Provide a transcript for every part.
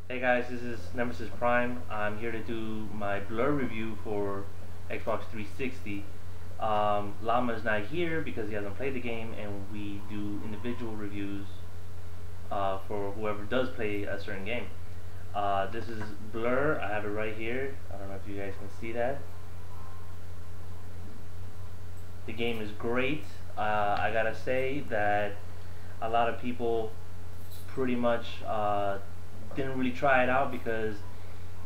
Hey guys, this is Nemesis Prime. I'm here to do my Blur review for Xbox 360. Llama's not here because he hasn't played the game, and we do individual reviews for whoever does play a certain game. This is Blur. I have it right here. I don't know if you guys can see that. The game is great. I gotta say that a lot of people pretty much didn't really try it out because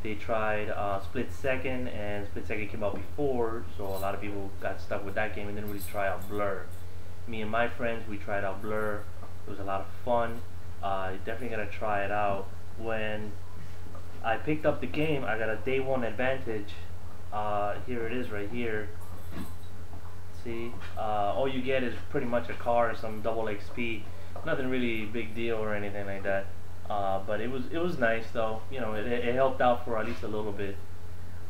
they tried Split Second, and Split Second came out before, so a lot of people got stuck with that game and didn't really try out Blur. Me and my friends, we tried out Blur. It was a lot of fun. Definitely gotta try it out. When I picked up the game, I got a day one advantage. Here it is right here. See, all you get is pretty much a car and some double XP. Nothing really big deal or anything like that. But it was nice though. You know, it helped out for at least a little bit.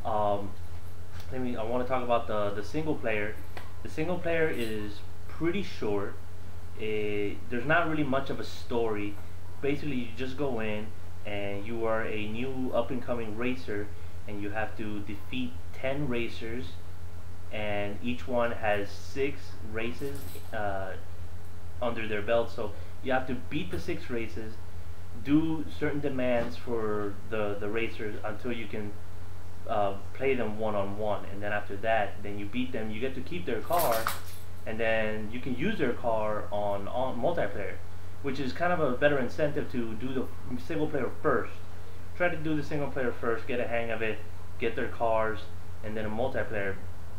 Um, I want to talk about the single player. The single player is pretty short. There's not really much of a story. Basically, you just go in and you are a new up and coming racer, and you have to defeat 10 racers, and each one has 6 races under their belt. So you have to beat the 6 races, do certain demands for the racers until you can play them one-on-one, and then after that, then you beat them, you get to keep their car, and then you can use their car on multiplayer, which is kind of a better incentive to do the single player first. Try to do the single player first, get a hang of it, get their cars, and then a multiplayer,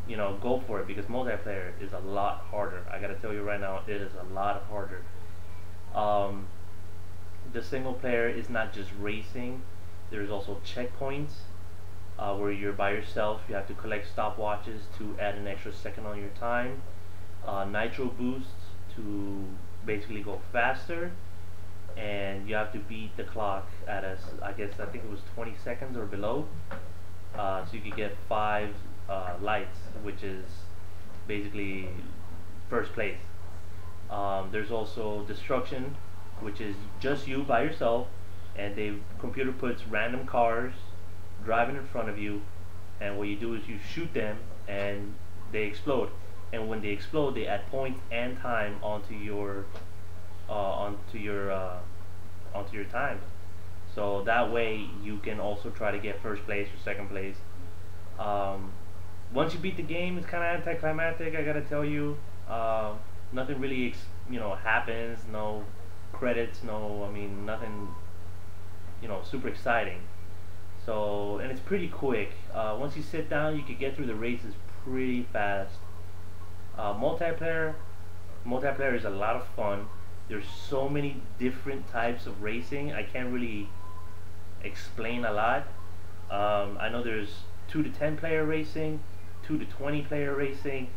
you know, go for it, because multiplayer is a lot harder. I gotta tell you right now, it is a lot harder. The single player is not just racing. There's also checkpoints where you're by yourself. You have to collect stopwatches to add an extra second on your time. Nitro boosts to basically go faster, and you have to beat the clock at I think it was 20 seconds or below. So you could get 5 lights, which is basically first place. There's also destruction, which is just you by yourself, and the computer puts random cars driving in front of you, and what you do is you shoot them and they explode, and when they explode they add points and time onto your time, so that way you can also try to get first place or second place. Once you beat the game, it's kind of anticlimactic, I gotta tell you. Nothing really happens, no credits, nothing super exciting. So, and it's pretty quick. Once you sit down, you can get through the races pretty fast. Multiplayer is a lot of fun. There's so many different types of racing, I can't really explain a lot. I know there's 2 to 10 player racing, 2 to 20 player racing,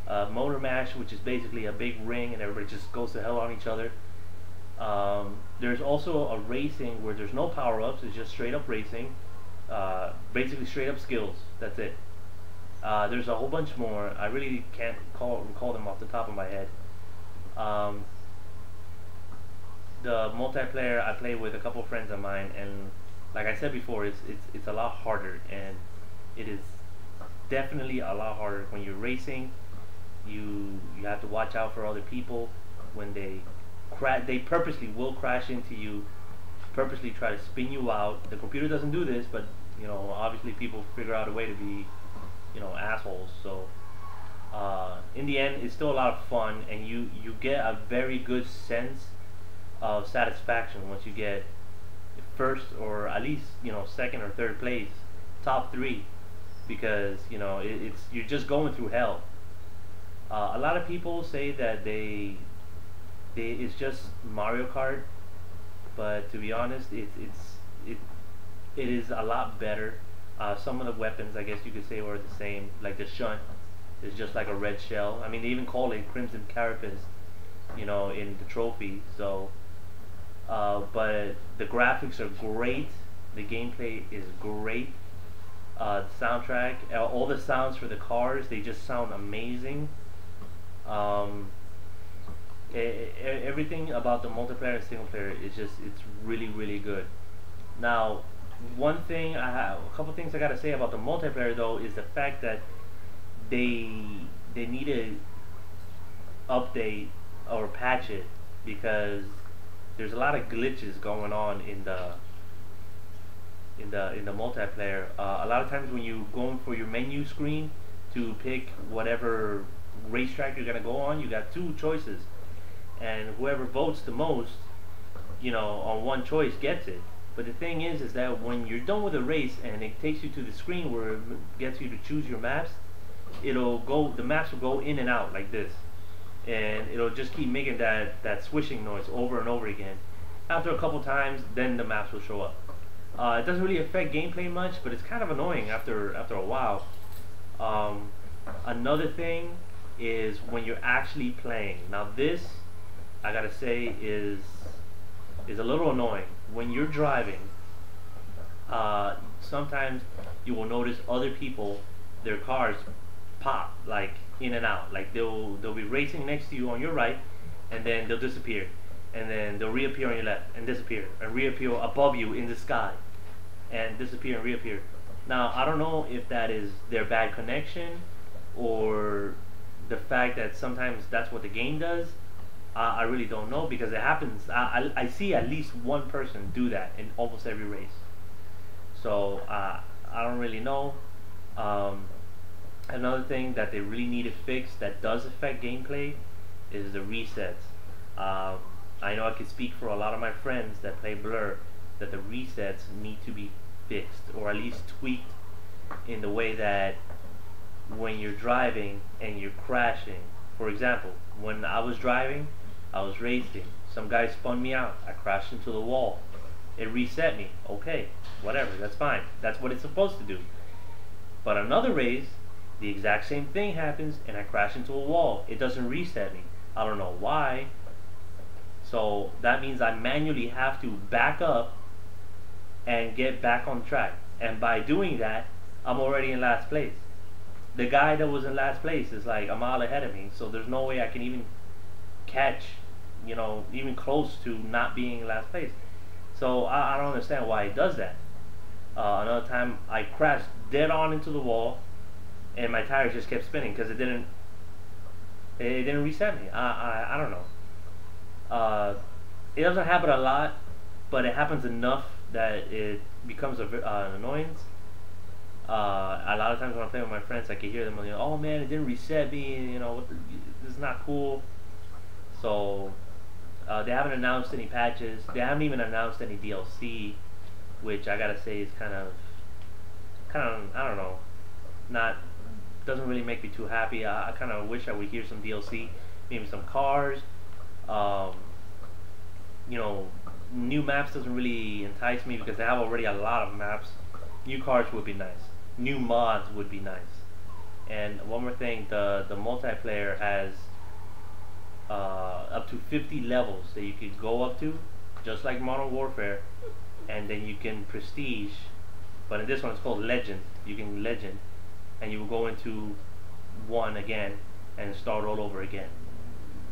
Motor Mash, which is basically a big ring and everybody just goes to hell on each other. There's also a racing where there's no power-ups, it's just straight up racing, basically straight up skills, that's it. There's a whole bunch more, I really can't recall them off the top of my head. The multiplayer, I play with a couple friends of mine, and like I said before, it's a lot harder, and it is definitely a lot harder. When you're racing, you have to watch out for other people. When they purposely will crash into you, purposely try to spin you out. The computer doesn't do this, but obviously people figure out a way to be assholes. So in the end, it's still a lot of fun, and you get a very good sense of satisfaction once you get first, or at least second or third place, top 3, because you're just going through hell. A lot of people say that it's just Mario Kart, but to be honest, it is a lot better. Some of the weapons, I guess you could say, are the same. Like the shunt is just like a red shell. I mean, they even call it Crimson Carapace, in the trophy. So, but the graphics are great. The gameplay is great. The soundtrack, all the sounds for the cars, they just sound amazing. Everything about the multiplayer and single player is it's really good. Now, a couple things I gotta say about the multiplayer though is the fact that they they need to update or patch it, because there's a lot of glitches going on in the multiplayer. A lot of times when you go in for your menu screen to pick whatever racetrack you're gonna go on, you got two choices, and whoever votes the most, on one choice gets it. But the thing is that when you're done with a race and it takes you to the screen where it gets you to choose your maps, the maps will go in and out like this, and it'll just keep making that swishing noise over and over again. After a couple times, then the maps will show up. It doesn't really affect gameplay much, but it's kind of annoying after a while. Another thing is when you're actually playing. Now this, I gotta say, is a little annoying. When you're driving, sometimes you will notice other people, their cars pop like in and out. Like they'll be racing next to you on your right, and then they'll disappear, and then they'll reappear on your left and disappear, and reappear above you in the sky, and disappear and reappear. Now I don't know if that is their bad connection or the fact that sometimes that's what the game does. I really don't know, because it happens. I see at least one person do that in almost every race. So I don't really know. Another thing that they really need to fix that does affect gameplay is the resets. I know I can speak for a lot of my friends that play Blur, that the resets need to be fixed, or at least tweaked, in the way that when you're driving and you're crashing. For example, when I was driving, I was racing, some guy spun me out, I crashed into the wall, it reset me. Okay, whatever, that's fine, that's what it's supposed to do. But another race, the exact same thing happens and I crash into a wall, it doesn't reset me. I don't know why. So that means I manually have to back up and get back on track, and by doing that I'm already in last place. The guy that was in last place is like a mile ahead of me, so there's no way I can even catch, even close to not being in last place. So I don't understand why it does that. Another time I crashed dead on into the wall, and my tires just kept spinning because it didn't reset me. I don't know. It doesn't happen a lot, but it happens enough that it becomes an annoyance. A lot of times when I'm playing with my friends, I can hear them, oh man, it didn't reset me, this is not cool. So they haven't announced any patches, they haven't even announced any DLC, which I gotta say is kind of, I don't know, doesn't really make me too happy. I kind of wish I would hear some DLC, maybe some cars. New maps doesn't really entice me because they have already a lot of maps. New cars would be nice. New mods would be nice. And one more thing, the multiplayer has up to 50 levels that you could go up to, just like Modern Warfare, and then you can prestige, but in this one it's called legend. You can legend, and you will go into one again and start all over again.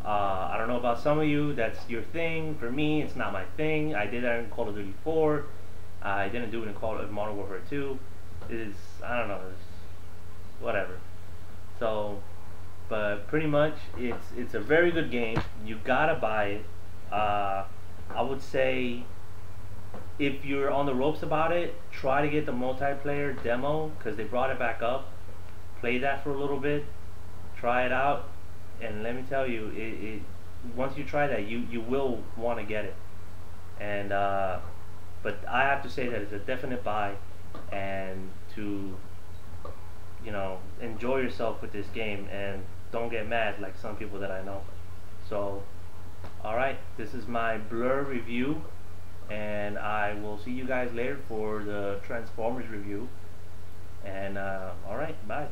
I don't know about some of you, that's your thing. For me, it's not my thing. I did that in Call of Duty 4. I didn't do it in Modern Warfare 2. I don't know, it's whatever. So, but pretty much, it's a very good game. You gotta buy it. I would say, if you're on the ropes about it, try to get the multiplayer demo, because they brought it back up. Play that for a little bit, try it out, and let me tell you, once you try that, you will want to get it. And but I have to say that it's a definite buy, and to enjoy yourself with this game, and don't get mad like some people that I know. So alright, this is my Blur review, and I will see you guys later for the Transformers review. And alright, bye.